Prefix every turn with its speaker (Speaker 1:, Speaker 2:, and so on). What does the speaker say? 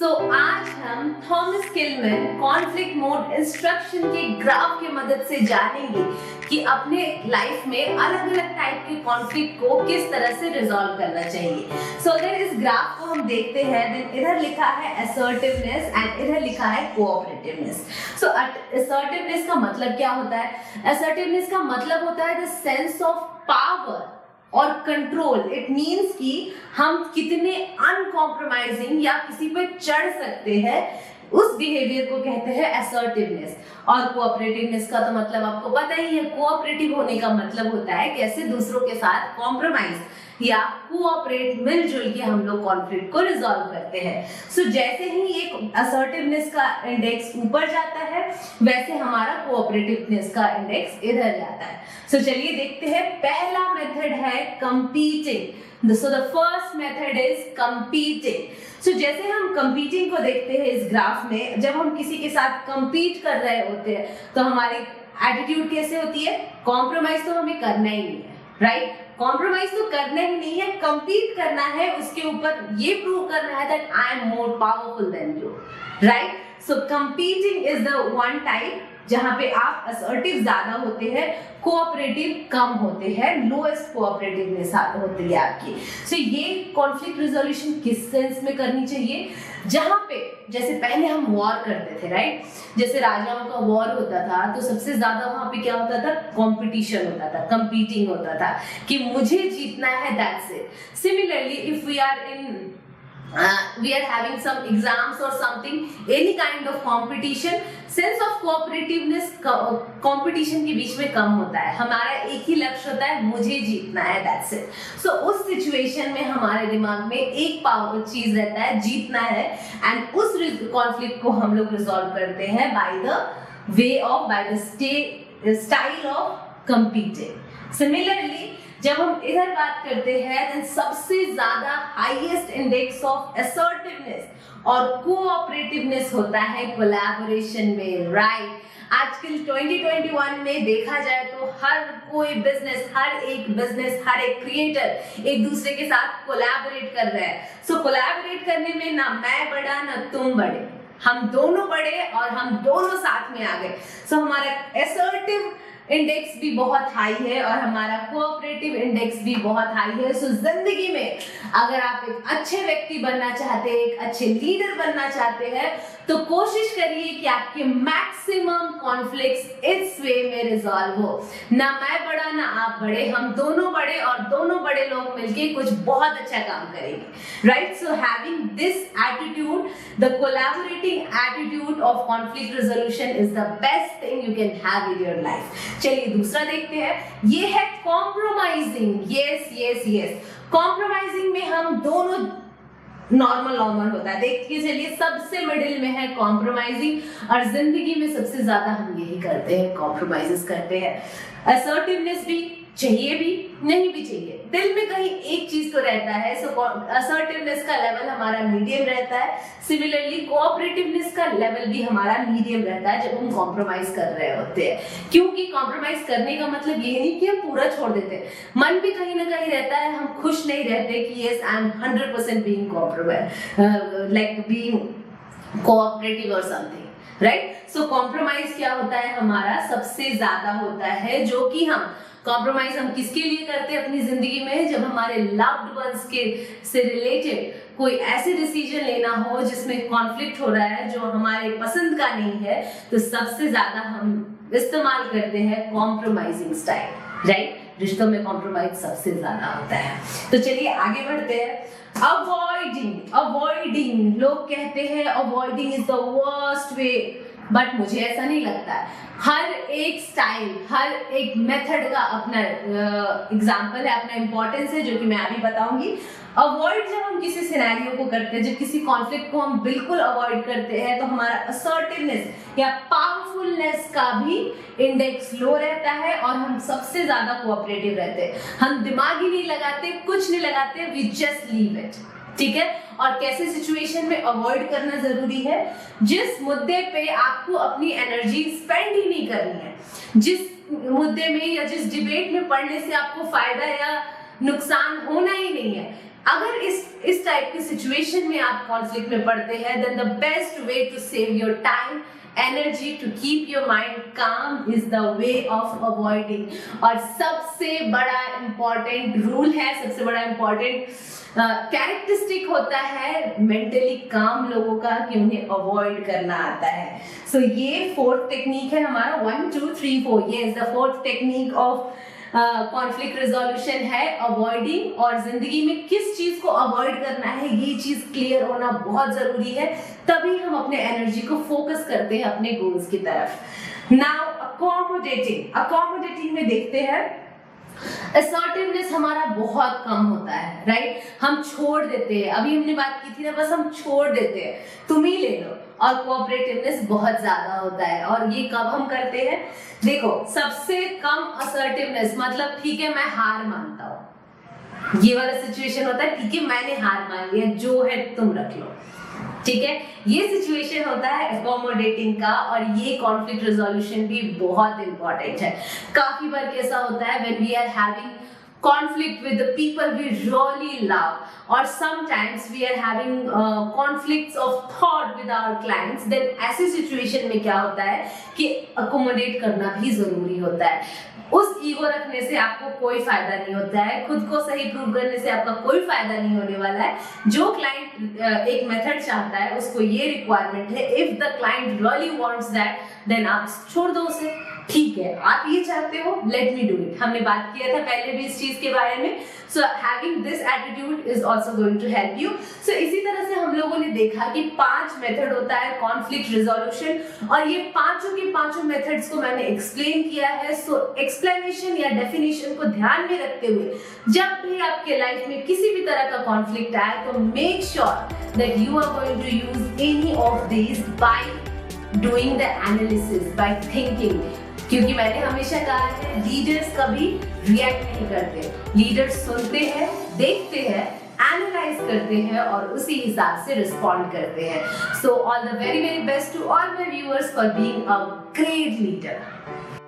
Speaker 1: आज हम Thomas Kilmann conflict mode instruction के ग्राफ के मदद से जानेंगे कि अपने लाइफ में अलग अलग टाइप के कॉन्फ्लिक्ट को किस तरह से रिजॉल्व करना चाहिए। अगर इस ग्राफ को हम देखते हैं, देन इधर लिखा है असर्टिवनेस एंड इधर लिखा है कोऑपरेटिवनेस। असर्टिवनेस का मतलब क्या होता है? असर्टिवनेस का मतलब होता है द सेंस ऑफ पावर और कंट्रोल। इट मीन्स कि हम कितने अनकॉम्प्रोमाइजिंग या किसी पे चढ़ सकते हैं, उस बिहेवियर को कहते हैं असर्टिवनेस। और कोऑपरेटिवनेस का तो मतलब आपको पता ही है। कोऑपरेटिव होने का मतलब होता है कैसे दूसरों के साथ कॉम्प्रोमाइज या कोऑपरेट, मिलजुल के हम लोग कॉन्फ्लिक्ट को रिजॉल्व करते हैं। जैसे ही एक असर्टिवनेस का इंडेक्स ऊपर जाता है, वैसे हमारा कोऑपरेटिवनेस का इंडेक्स इधर जाता है। चलिए देखते हैं। पहला मेथड है competing. The first method is competing. जैसे हम कंपीटिंग को देखते हैं इस ग्राफ में, जब हम किसी के साथ कंपीट कर रहे होते हैं तो हमारी एटीट्यूड कैसे होती है? कॉम्प्रोमाइज तो हमें करना ही नहीं है, राइट? कॉम्प्रोमाइज तो करना ही नहीं है, कंपीट करना है, उसके ऊपर ये प्रूव करना है that I am more powerful than you, right? Competing is the one type जहां पे आप असर्टिव ज्यादा होते हैं, कोऑपरेटिव कम होते हैं, लोएस्ट कोऑपरेटिवनेस होती है आपकी। ये कॉन्फ्लिक्ट रिजोल्यूशन किस सेंस में करनी चाहिए? जहां पे जैसे पहले हम वॉर करते थे, राइट? जैसे राजाओं का वॉर होता था तो सबसे ज्यादा वहां पे क्या होता था? कंपटीशन होता था, कंपीटिंग होता था कि मुझे जीतना है, that's it. Similarly if we are having some exams or something, any kind of competition, sense of cooperativeness competition के बीच में कम होता है। हमारा एक ही लक्ष्य होता है, मुझे जीतना है, that's it। उस सिचुएशन में हमारे दिमाग में एक पावर चीज रहता है, जीतना है, एंड उस कॉन्फ्लिक्ट को हम लोग रिजॉल्व करते हैं by the style of competing। Similarly, जब हम इधर बात करते हैं, then सबसे ज्यादा हाईएस्ट इंडेक्स ऑफ असर्टिवनेस और कोऑपरेटिवनेस होता है कोलैबोरेशन में, राइट? आजकल 2021 में देखा जाए तो हर कोई बिजनेस, हर एक क्रिएटर एक दूसरे के साथ कोलैबोरेट कर रहा है। कोलैबोरेट करने में ना मैं बड़ा ना तुम बड़े, हम दोनों बड़े और हम दोनों साथ में आ गए। हमारा असर्टिव इंडेक्स भी बहुत हाई है और हमारा कोऑपरेटिव इंडेक्स भी बहुत हाई है। जिंदगी में अगर आप एक अच्छे व्यक्ति बनना चाहते हैं, एक अच्छे लीडर बनना चाहते हैं, तो कोशिश करिए कि आपके मैक्सिमम कॉन्फ्लिक्ट्स इस वे में रिजॉल्व हो। ना मैं बड़ा ना आप बड़े, हम दोनों बड़े और दोनों बड़े लोग मिलके कुछ बहुत अच्छा काम करेंगे, right? Having this attitude, the collaborating attitude of conflict resolution is the best thing you can have in your life. चलिए दूसरा देखते हैं। ये है कॉम्प्रोमाइजिंग। यस, कॉम्प्रोमाइजिंग में हम दोनों नॉर्मल होता है। देखिए चलिए, सबसे मिडिल में है कॉम्प्रोमाइजिंग और जिंदगी में सबसे ज्यादा हम यही करते हैं, कॉम्प्रोमाइजेस करते हैं। असर्टिवनेस भी चाहिए, भी नहीं भी चाहिए, दिल में कहीं एक चीज तो रहता है। असर्टिवनेस का लेवल हमारा मीडियम रहता है। सिमिलरली कोऑपरेटिवनेस का लेवल भी हमारा मीडियम रहता है जब हम कॉम्प्रोमाइज कर रहे होते हैं। क्योंकि कॉम्प्रोमाइज करने का मतलब ये नहीं कि हम पूरा छोड़ देते हैं, मन भी कहीं ना कहीं रहता है, हम खुश नहीं रहते कि yes I am 100% being compromise, like being cooperative और समथिंग, राइट? कॉम्प्रोमाइज क्या होता है? हमारा सबसे ज्यादा होता है जो कि हम कॉम्प्रोमाइज हम किसके लिए करते हैं अपनी जिंदगी में? जब हमारे लव्ड वंस के से रिलेटेड कोई ऐसे डिसीजन लेना हो जिसमें कॉन्फ्लिक्ट हो रहा है, जो हमारे पसंद का नहीं है, तो सबसे ज्यादा हम इस्तेमाल करते हैं कॉम्प्रोमाइजिंग स्टाइल, राइट? रिश्तों में कॉम्प्रोमाइज सबसे ज्यादा होता है। चलिए आगे बढ़ते हैं। अवॉइडिंग, लोग कहते हैं avoiding is the worst way, but मुझे ऐसा नहीं लगता है। हर एक स्टाइल, हर एक मेथड का अपना एग्जाम्पल है, अपना इंपॉर्टेंस है, जो कि मैं अभी बताऊंगी। अवॉइड जब हम किसी सिनेरियो को करते हैं, जब किसी कॉन्फ्लिक्ट को हम बिल्कुल अवॉइड करते हैं, तो हमारा असर्टिवनेस या पावरफुलनेस का भी इंडेक्स लो रहता है और हम सबसे ज्यादा कोऑपरेटिव रहते हैं। हम दिमाग ही नहीं लगाते, कुछ नहीं लगाते, वी जस्ट लीव इट, ठीक है? और कैसे सिचुएशन में अवॉइड करना जरूरी है? जिस मुद्दे पे आपको अपनी एनर्जी स्पेंड ही नहीं करनी है, जिस मुद्दे में या जिस डिबेट में पढ़ने से आपको फायदा या नुकसान होना ही नहीं है, अगर इस टाइप की सिचुएशन में आप कॉन्फ्लिक्ट में पड़ते हैं, then the best way to save your time energy to keep your mind calm is the way of avoiding. और सबसे बड़ा इंपॉर्टेंट रूल है, सबसे बड़ा इंपॉर्टेंट कैरेक्टरिस्टिक होता है मेंटली काम लोगों का कि उन्हें अवॉइड करना आता है। सो ये फोर्थ टेक्निक है हमारा, 1 2 3 4, ये is the fourth technique of conflict resolution है, अवॉइडिंग। और जिंदगी में किस चीज को अवॉइड करना है ये चीज क्लियर होना बहुत जरूरी है, तभी हम अपने एनर्जी को फोकस करते हैं अपने गोल्स की तरफ। नाउ अकोमोडेटिंग में देखते हैं, असर्टिवनेस हमारा बहुत कम होता है, राइट? हम छोड़ देते हैं, अभी हमने बात की थी ना, बस हम छोड़ देते हैं, तुम ही ले लो। और कोऑपरेटिवनेस बहुत ज्यादा होता है। और ये कब हम करते हैं? देखो, सबसे कम असर्टिवनेस मतलब ठीक है मैं हार मानता हूँ, ये वाला सिचुएशन होता है, ठीक है मैंने हार मान लिया, जो है तुम रख लो, ठीक है। ये सिचुएशन होता है अकोमोडेटिंग का। और ये कॉन्फ्लिक्ट रिजोल्यूशन भी बहुत इंपॉर्टेंट है। काफी बार कैसा होता है, when we are having conflict with the people we really love or sometimes we are having conflicts of thought with our clients, then ऐसे situation में क्या होता है कि accommodate करना भी जरूरी होता है। उस ईगो रखने से आपको कोई फायदा नहीं होता है, खुद को सही प्रूव करने से आपका कोई फायदा नहीं होने वाला है। जो क्लाइंट एक मेथड चाहता है उसको ये रिक्वायरमेंट है, if the client really wants that then आप छोड़ दो उसे, ठीक है आप ये चाहते हो, लेट मी डू इट। हमने बात किया था पहले भी इस चीज के बारे में। So having this attitude is also going to help you. So इसी तरह से हम लोगों ने देखा कि 5 मेथड होता है कॉन्फ्लिक्ट रिजोल्यूशन, और ये पांचों के पांचों मेथड्स को मैंने एक्सप्लेन किया है। सो एक्सप्लेनेशन या डेफिनेशन को ध्यान में रखते हुए जब भी आपके लाइफ में किसी भी तरह का कॉन्फ्लिक्ट आए तो make sure that you are going to use any of these by doing the analysis, by thinking. क्योंकि मैंने हमेशा कहा है लीडर्स कभी रिएक्ट नहीं करते, लीडर्स सुनते हैं, देखते हैं, एनालाइज करते हैं और उसी हिसाब से रिस्पॉन्ड करते हैं। So all the very very best to all my viewers for being a great leader.